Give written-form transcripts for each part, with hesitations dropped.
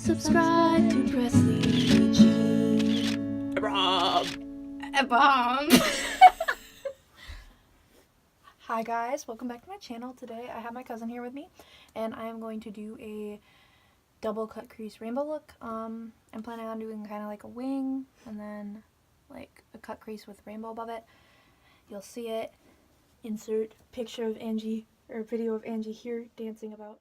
Subscribe to Presley G. Rob. Hi guys, welcome back to my channel. Today I have my cousin here with me, and I am going to do a double cut crease rainbow look. I'm planning on doing kind of like a wing, and then like a cut crease with rainbow above it. You'll see it. Insert picture of Angie, or video of Angie here dancing about.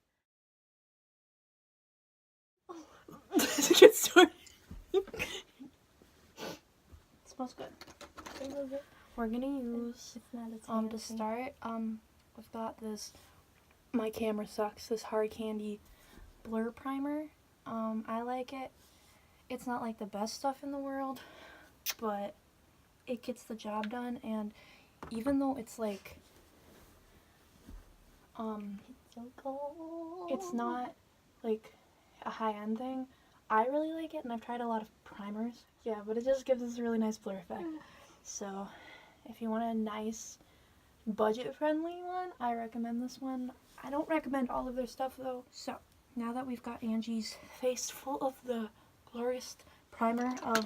To get started. It smells good. We're gonna use to start. We've got this. My camera sucks. This Hard Candy blur primer. I like it. It's not like the best stuff in the world, but it gets the job done. And even though it's like, it's not like a high-end thing, I really like it, and I've tried a lot of primers. Yeah, but it just gives us a really nice blur effect. So if you want a nice budget-friendly one, I recommend this one. I don't recommend all of their stuff though. So now that we've got Angie's face full of the glorious primer of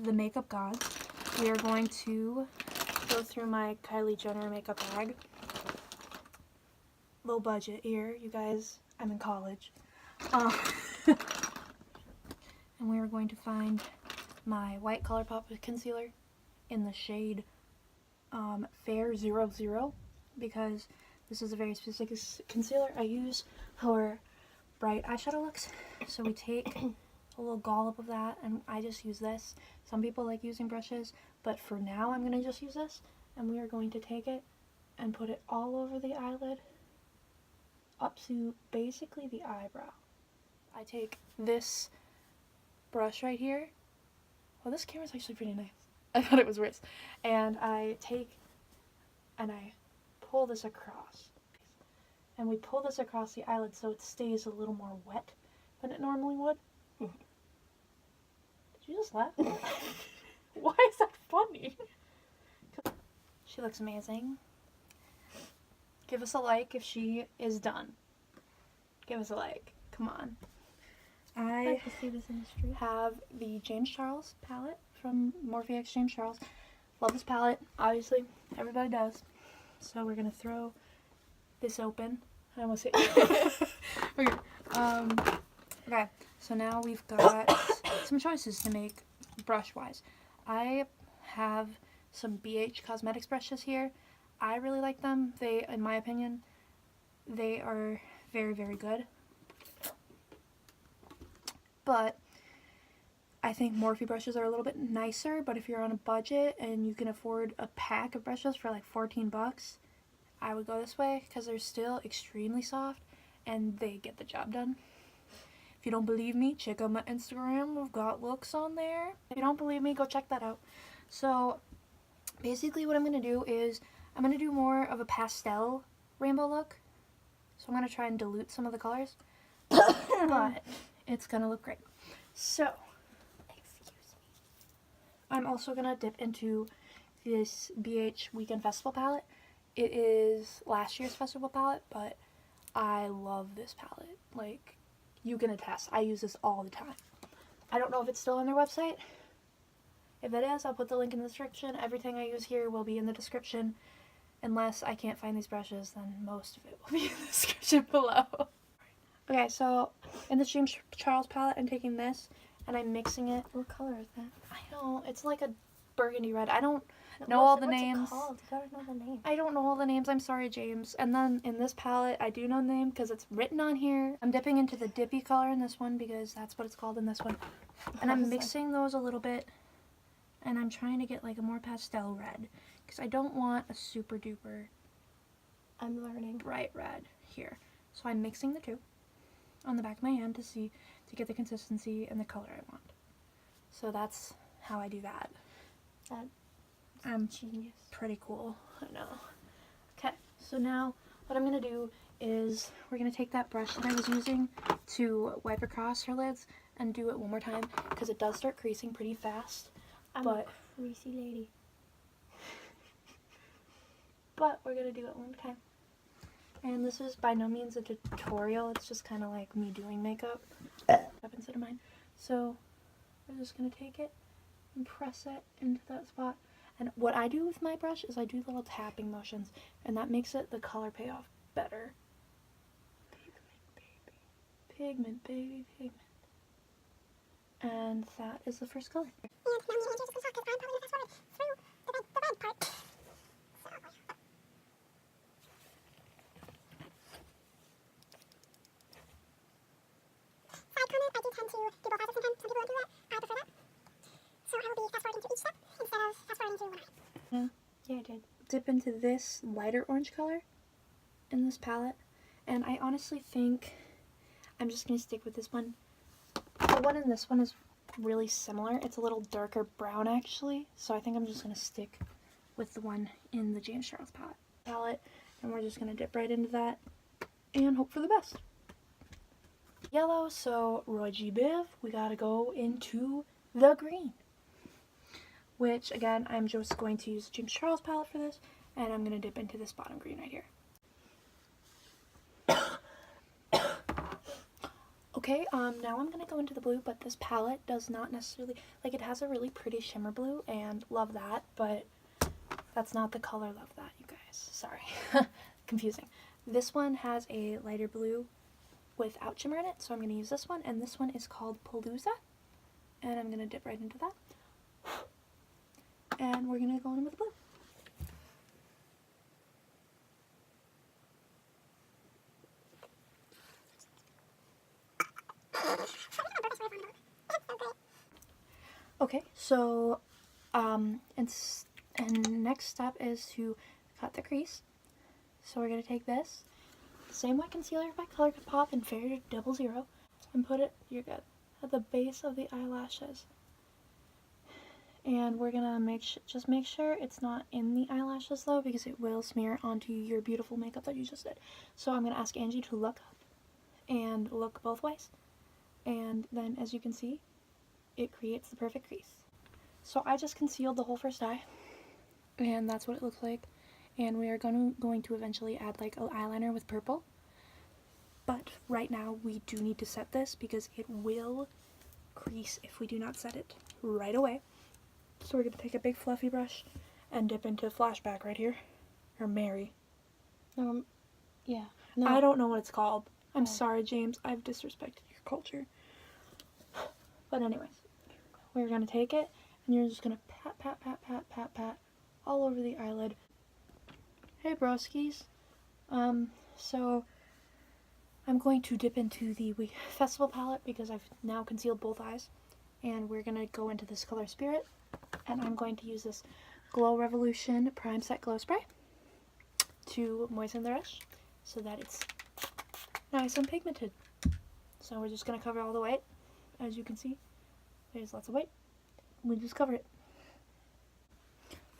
the makeup gods, we are going to go through my Kylie Jenner makeup bag. Low budget here, you guys. I'm in college. And we are going to find my white ColourPop concealer in the shade Fair 00, because this is a very specific concealer I use for bright eyeshadow looks. So we take a little dollop of that, and I just use this. Some people like using brushes, but for now I'm going to just use this, and we are going to take it and put it all over the eyelid up to basically the eyebrow. I take this brush right here. Well, this camera's actually pretty nice. I thought it was worse. And I take and I pull this across. And we pull this across the eyelid so it stays a little more wet than it normally would. Did you just laugh? Why is that funny? She looks amazing. Give us a like if she is done. Give us a like. Come on. I like to see this in the street. Have the James Charles palette from Morphe X James Charles. Love this palette. Obviously, everybody does. So we're gonna throw this open. I almost hit you. Okay. So now we've got some choices to make brush-wise. I have some BH Cosmetics brushes here. I really like them. They, in my opinion, they are very, very good. But I think Morphe brushes are a little bit nicer, but if you're on a budget and you can afford a pack of brushes for like 14 bucks, I would go this way because they're still extremely soft and they get the job done. If you don't believe me, check out my Instagram. We've got looks on there. If you don't believe me, go check that out. So basically what I'm going to do is I'm going to do more of a pastel rainbow look. So I'm going to try and dilute some of the colors. But it's going to look great. So, excuse me. I'm also going to dip into this BH Weekend Festival palette. It is last year's festival palette, but I love this palette. Like, you can attest. I use this all the time. I don't know if it's still on their website. If it is, I'll put the link in the description. Everything I use here will be in the description. Unless I can't find these brushes, then most of it will be in the description below. Okay, so in the James Charles palette, I'm taking this and I'm mixing it. What color is that? I don't. It's like a burgundy red. I don't know all the names. What's it called? You gotta know the name. I don't know all the names. I'm sorry, James. And then in this palette, I do know the name because it's written on here. I'm dipping into the dippy color in this one because that's what it's called in this one. And I'm mixing those a little bit. And I'm trying to get like a more pastel red because I don't want a super duper, I'm learning, bright red here. So I'm mixing the two on the back of my hand to get the consistency and the color I want. So that's how I do that. I'm genius. Pretty cool. I know. Okay, so now what I'm going to do is we're going to take that brush that I was using to wipe across her lids and do it one more time because it does start creasing pretty fast. I'm a greasy lady. But we're going to do it one more time. And this is by no means a tutorial, it's just kind of like me doing makeup up instead of mine. So we're just going to take it and press it into that spot. And what I do with my brush is I do little tapping motions, and that makes it the color pay off better. Pigment, baby, pigment. And that is the first color. Yeah, I did. Dip into this lighter orange color in this palette, and I honestly think I'm just going to stick with this one. The one in this one is really similar. It's a little darker brown actually, so I think I'm just going to stick with the one in the James Charles palette, and we're just going to dip right into that and hope for the best. Yellow, so Roy G. Biv, we got to go into the green, which again I'm just going to use the James Charles palette for this, and I'm going to dip into this bottom green right here. Okay, now I'm going to go into the blue, but this palette does not necessarily, like, it has a really pretty shimmer blue, and love that, but that's not the color love that, you guys. Sorry. Confusing. This one has a lighter blue without shimmer in it, so I'm going to use this one, and this one is called Palooza, and I'm going to dip right into that, and we're going to go in with the blue. Okay, so and next step is to cut the crease. So we're going to take this, same white concealer by ColourPop in Fair 00, and put it, you're good, at the base of the eyelashes. And we're going to just make sure it's not in the eyelashes though, because it will smear onto your beautiful makeup that you just did. So I'm going to ask Angie to look up and look both ways. And then as you can see, it creates the perfect crease. So I just concealed the whole first eye, and that's what it looks like. And we are going to eventually add like an eyeliner with purple. But right now we do need to set this because it will crease if we do not set it right away. So we're going to take a big fluffy brush and dip into Flashback right here. Or Mary. Yeah. No. I don't know what it's called. I'm sorry, James. I've disrespected your culture. But anyways, we're going to take it, and you're just going to pat, pat, pat, pat, pat, pat all over the eyelid. Hey, broskies. So I'm going to dip into the Festival palette because I've now concealed both eyes. And we're going to go into this color Spirit, and I'm going to use this Glow Revolution Prime Set Glow Spray to moisten the brush so that it's nice and pigmented. So we're just going to cover all the white. As you can see, there's lots of white. We just cover it.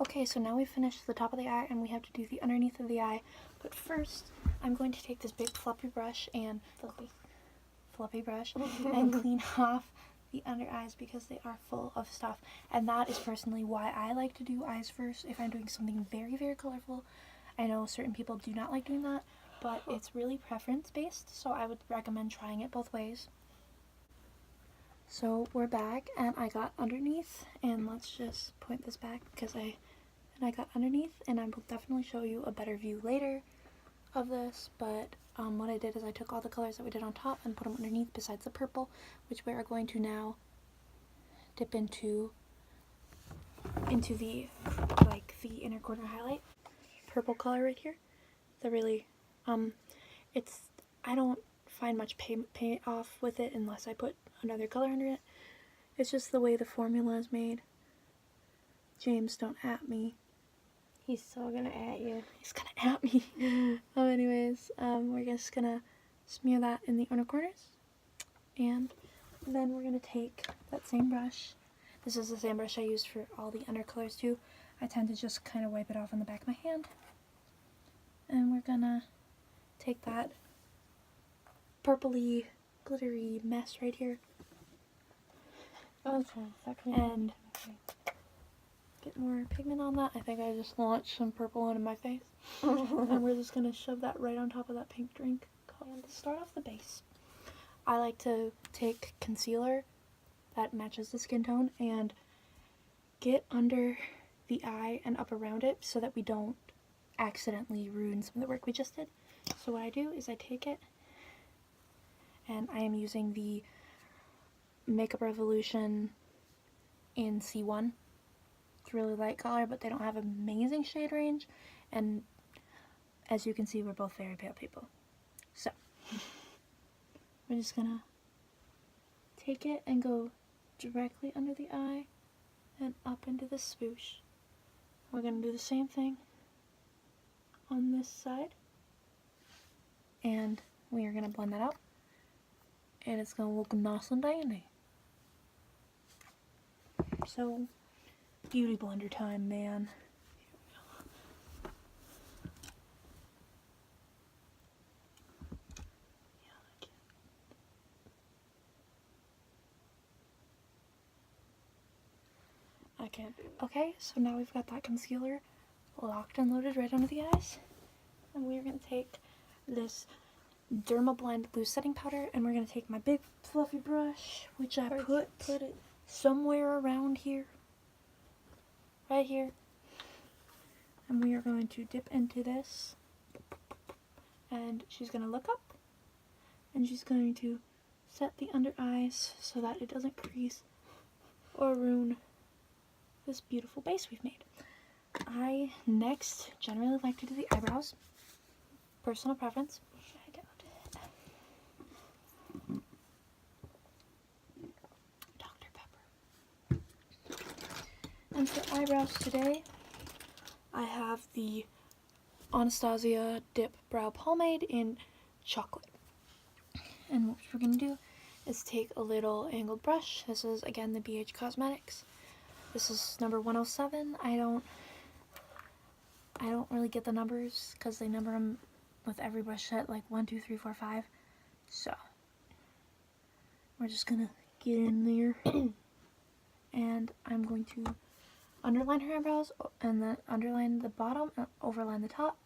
Okay, so now we've finished the top of the eye, and we have to do the underneath of the eye. But first, I'm going to take this big fluffy brush and and clean off the under eyes because they are full of stuff. And that is personally why I like to do eyes first if I'm doing something very, very colorful. I know certain people do not like doing that, but it's really preference based, so I would recommend trying it both ways. So we're back, and I got underneath, and let's just point this back because I got underneath, and I will definitely show you a better view later of this, but what I did is I took all the colors that we did on top and put them underneath besides the purple, which we are going to now dip into the, like, the inner corner highlight. Purple color right here. The really, I don't find much pay off with it unless I put another color under it. It's just the way the formula is made. James, don't at me. He's so gonna at you. He's gonna at me. Anyways, we're just gonna smear that in the inner corners, and then we're gonna take that same brush. This is the same brush I used for all the undercolors too. I tend to just kind of wipe it off on the back of my hand, and we're gonna take that purpley glittery mess right here, Okay. and get more pigment on that. I think I just launched some purple into my face. And we're just going to shove that right on top of that pink drink. And to start off the base, I like to take concealer that matches the skin tone and get under the eye and up around it so that we don't accidentally ruin some of the work we just did. So what I do is I take it, and I am using the Makeup Revolution in C1. It's really light color, but they don't have amazing shade range, and as you can see, we're both very pale people. So we're just gonna take it and go directly under the eye and up into the swoosh. We're gonna do the same thing on this side, and we are gonna blend that out, and it's gonna look nice and dandy. So, beauty blender time, man. I can't. Okay, so now we've got that concealer locked and loaded right under the eyes. And we're going to take this Derma Blend loose setting powder, and we're going to take my big fluffy brush, which I put it somewhere around here. Right here. And we are going to dip into this. And she's going to look up. And she's going to set the under eyes so that it doesn't crease or ruin this beautiful base we've made. I next generally like to do the eyebrows. Personal preference. Dr. Pepper. And for eyebrows today, I have the Anastasia Dip Brow Pomade in chocolate. And what we're going to do is take a little angled brush. This is, again, the BH Cosmetics. This is number 107. I don't really get the numbers because they number them with every brush set like 1, 2, 3, 4, 5. So we're just gonna get in there, and I'm going to underline her eyebrows and then underline the bottom and overline the top.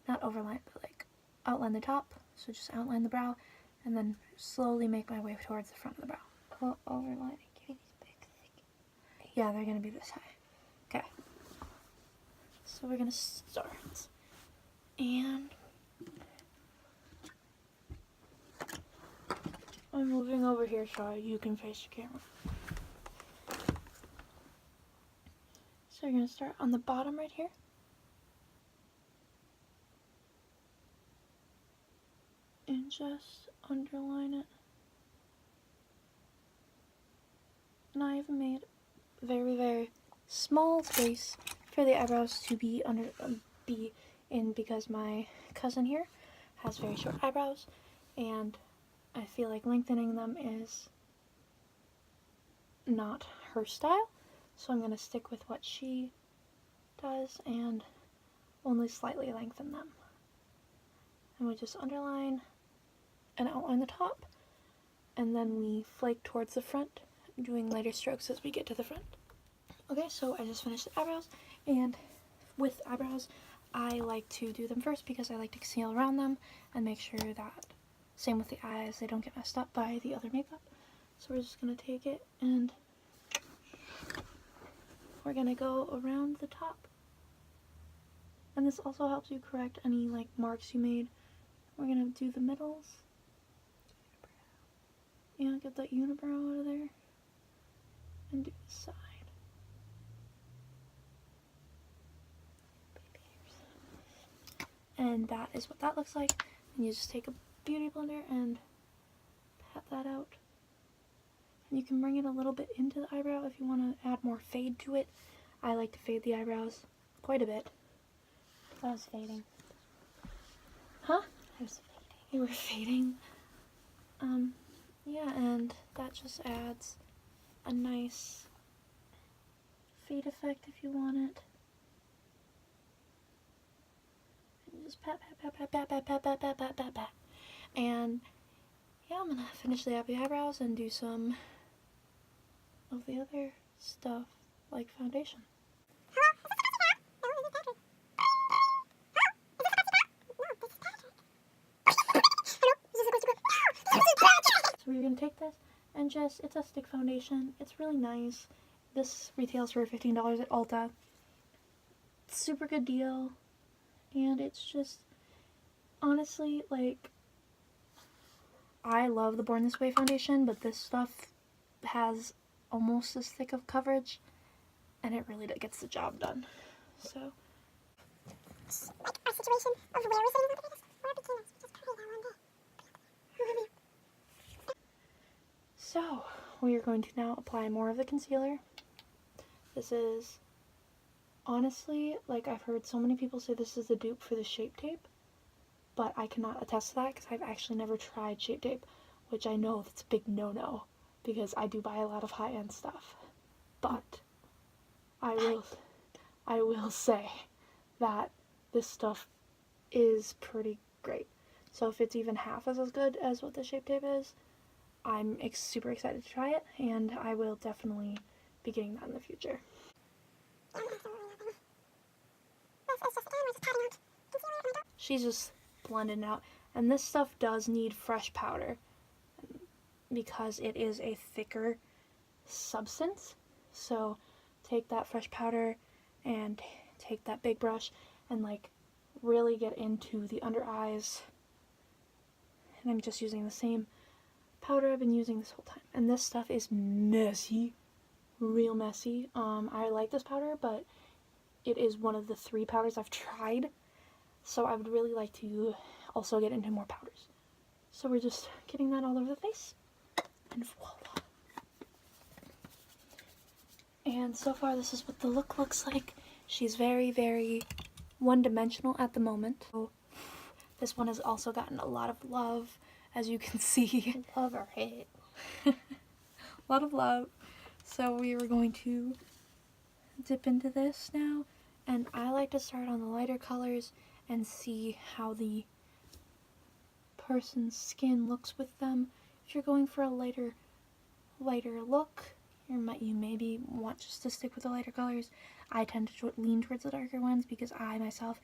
Not overline, but like outline the top. So just outline the brow, and then slowly make my way towards the front of the brow. Well, overlining. Give me these big, thick. Yeah, they're gonna be this high. Okay. So we're gonna start, and I'm moving over here so you can face the camera. So you're gonna start on the bottom right here. And just underline it. And I have made very, very small space for the eyebrows to be in because my cousin here has very short eyebrows, and I feel like lengthening them is not her style, so I'm going to stick with what she does and only slightly lengthen them. And we just underline and outline the top, and then we flake towards the front, doing lighter strokes as we get to the front. Okay, so I just finished the eyebrows, and with eyebrows, I like to do them first because I like to conceal around them and make sure that, same with the eyes, they don't get messed up by the other makeup. So we're just going to take it and we're going to go around the top. And this also helps you correct any like marks you made. We're going to do the middles. Yeah, get that unibrow out of there. And do the side. And that is what that looks like. And you just take a beauty blender and pat that out. And you can bring it a little bit into the eyebrow if you want to add more fade to it. I like to fade the eyebrows quite a bit. I was fading. Huh? I was fading. You were fading. Yeah, and that just adds a nice fade effect if you want it. And just pat, pat, pat, pat, pat, pat, pat, pat, pat, pat, pat. And yeah, I'm gonna finish the eyebrows and do some of the other stuff like foundation. So you're going to take this and just, it's a stick foundation. It's really nice. This retails for $15 at Ulta. Super good deal. And it's just, honestly, like, I love the Born This Way foundation, but this stuff has almost as thick of coverage, and it really gets the job done. So, Like our situation of where we're sitting on the where became us. We just cried that one day. so we are going to now apply more of the concealer. This is, honestly, like, I've heard so many people say this is a dupe for the Shape Tape, but I cannot attest to that because I've actually never tried Shape Tape, which I know that's a big no-no because I do buy a lot of high-end stuff. But I will say that this stuff is pretty great. So if it's even half as good as what the Shape Tape is, I'm super excited to try it, and I will definitely be getting that in the future. She's just blending out, and this stuff does need fresh powder because it is a thicker substance. So take that fresh powder and take that big brush and like really get into the under eyes. And I'm just using the same powder I've been using this whole time. And this stuff is messy, real messy. I like this powder, but it is one of the 3 powders I've tried. So I would really like to also get into more powders. So we're just getting that all over the face. And voila. And so far this is what the look looks like. She's very, very one-dimensional at the moment. So this one has also gotten a lot of love, as you can see. Love or hate. A lot of love. So we are going to dip into this now. And I like to start on the lighter colors and see how the person's skin looks with them. If you're going for a lighter look, you maybe want just to stick with the lighter colors. I tend to lean towards the darker ones because I myself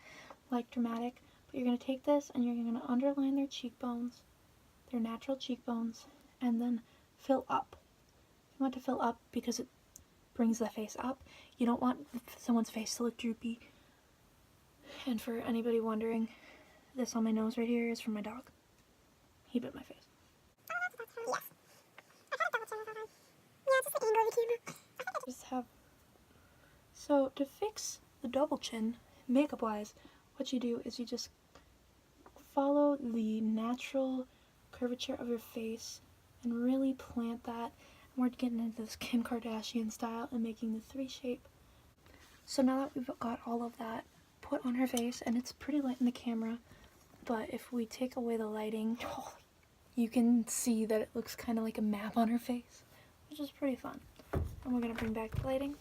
like dramatic. But you're going to take this and you're going to underline their cheekbones, their natural cheekbones, and then fill up. You want to fill up because it brings the face up. You don't want someone's face to look droopy. And for anybody wondering, this on my nose right here is from my dog. He bit my face. So to fix the double chin, makeup wise, what you do is you just follow the natural curvature of your face and really plant that. And we're getting into this Kim Kardashian style and making the 3 shape. So now that we've got all of that put on her face, and it's pretty light in the camera, but if we take away the lighting, you can see that it looks kind of like a map on her face, which is pretty fun. And we're going to bring back the lighting.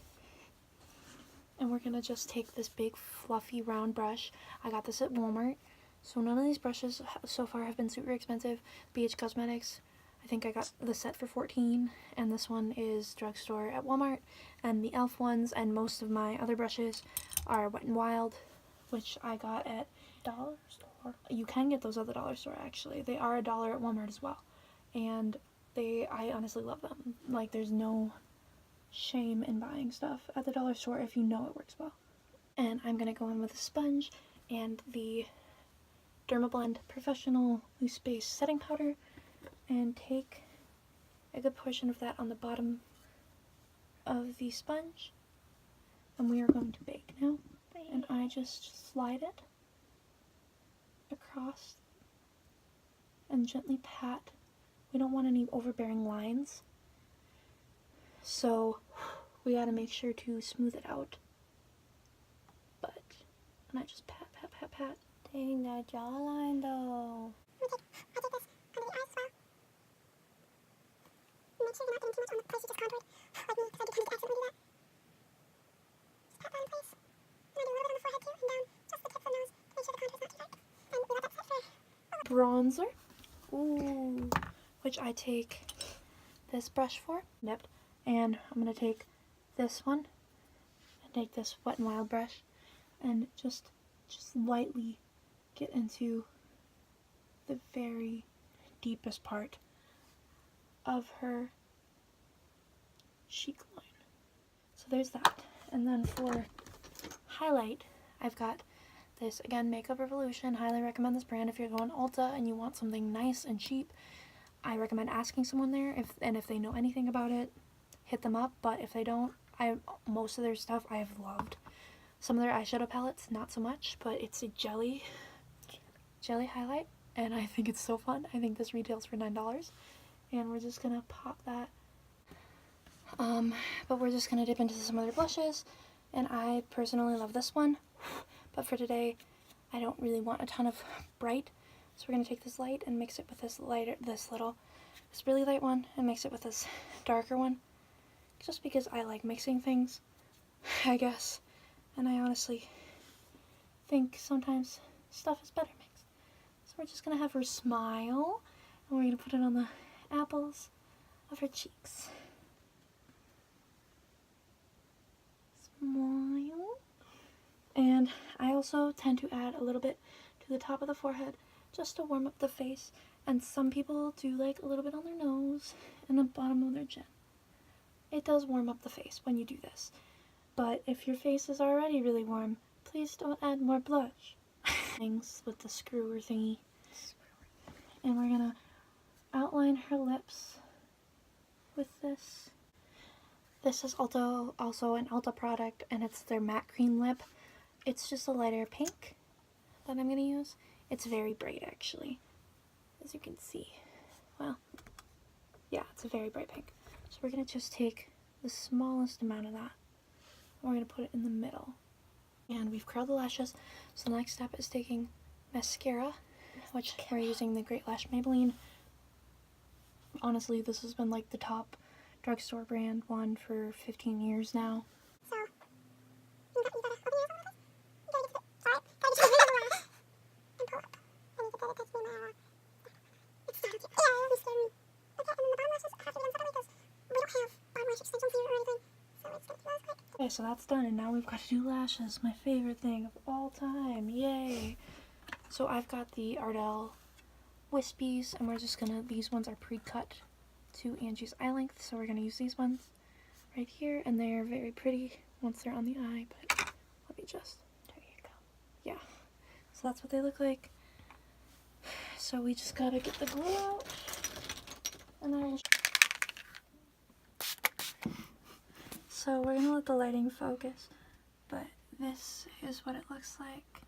And we're going to just take this big fluffy round brush. I got this at Walmart. So none of these brushes so far have been super expensive. BH Cosmetics, I think I got the set for $14. And this one is drugstore at Walmart. And the e.l.f. ones and most of my other brushes are Wet n Wild, which I got at Dollar store. You can get those at the dollar store actually. They are $1 at Walmart as well. And I honestly love them. Like, there's no shame in buying stuff at the dollar store if you know it works well. And I'm going to go in with a sponge and the Dermablend Professional Loose Base Setting Powder and take a good portion of that on the bottom of the sponge. And we are going to bake now. And I just slide it across and gently pat. We don't want any overbearing lines. So we gotta make sure to smooth it out. And I just pat, pat, pat, pat. Dang, that jawline though. I did this under the eyes as well. Make sure you're not getting too much on the place you just contoured. Like me, because I do tend to accidentally do that. Just pat that in place. And I do a little bit on the forehead too, and down just the tips of the nose to make sure the contour's not too dark. And we let that set for Bronzer. Ooh. Which I take this brush for. Nipped. And I'm going to take this one and take this Wet n Wild brush and just lightly get into the very deepest part of her cheek line. So there's that. And then for highlight, I've got this, again, Makeup Revolution. Highly recommend this brand if you're going Ulta and you want something nice and cheap. I recommend asking someone there, if they know anything about it, hit them up. But if they don't, most of their stuff I have loved. Some of their eyeshadow palettes, not so much, but it's a jelly highlight, and I think it's so fun. I think this retails for $9, and we're just gonna pop that. But we're just gonna dip into some other blushes, and I personally love this one. But for today, I don't really want a ton of bright, so we're gonna take this light and mix it with this really light one, and mix it with this darker one, just because I like mixing things, I guess. And I honestly think sometimes stuff is better mixed. So we're just gonna have her smile, and we're gonna put it on the apples of her cheeks. Smile. And I also tend to add a little bit to the top of the forehead just to warm up the face. And some people do like a little bit on their nose and the bottom of their chin. It does warm up the face when you do this. But if your face is already really warm, please don't add more blush. Things with the screwer thingy. And we're gonna outline her lips with this. This is also an Ulta product, and it's their matte cream lip. It's just a lighter pink that I'm gonna use. It's very bright, actually, as you can see. Well, yeah, it's a very bright pink. So we're gonna just take the smallest amount of that, and we're gonna put it in the middle. And we've curled the lashes, so the next step is taking mascara, which we're using the Great Lash Maybelline. Honestly, this has been like the top drugstore brand one for 15 years now. So, you gotta open your eyes a little bit. Gotta get to the lash. And pull up. And you get that attached to my eye. It's so cute. Yeah, it really scared me. Okay, and then the bottom lashes have to be done separately because we don't have bottom lash extensions here or anything. So it's gonna do those quick. Okay, so that's done, and now we've got to do lashes, my favorite thing of all time. Yay! So I've got the Ardell Wispies, and we're just gonna, these ones are pre-cut to Angie's eye length, so we're gonna use these ones right here, and they are very pretty once they're on the eye. But let me just, there you go. Yeah, so that's what they look like. So we just gotta get the glue out, and I will. So we're gonna let the lighting focus, but this is what it looks like.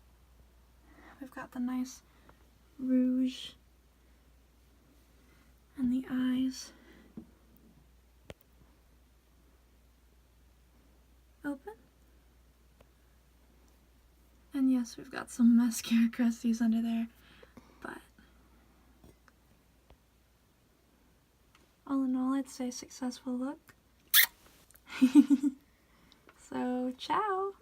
We've got the nice rouge and the eyes open. And yes, we've got some mascara crusties under there, but all in all, I'd say successful look. So, ciao!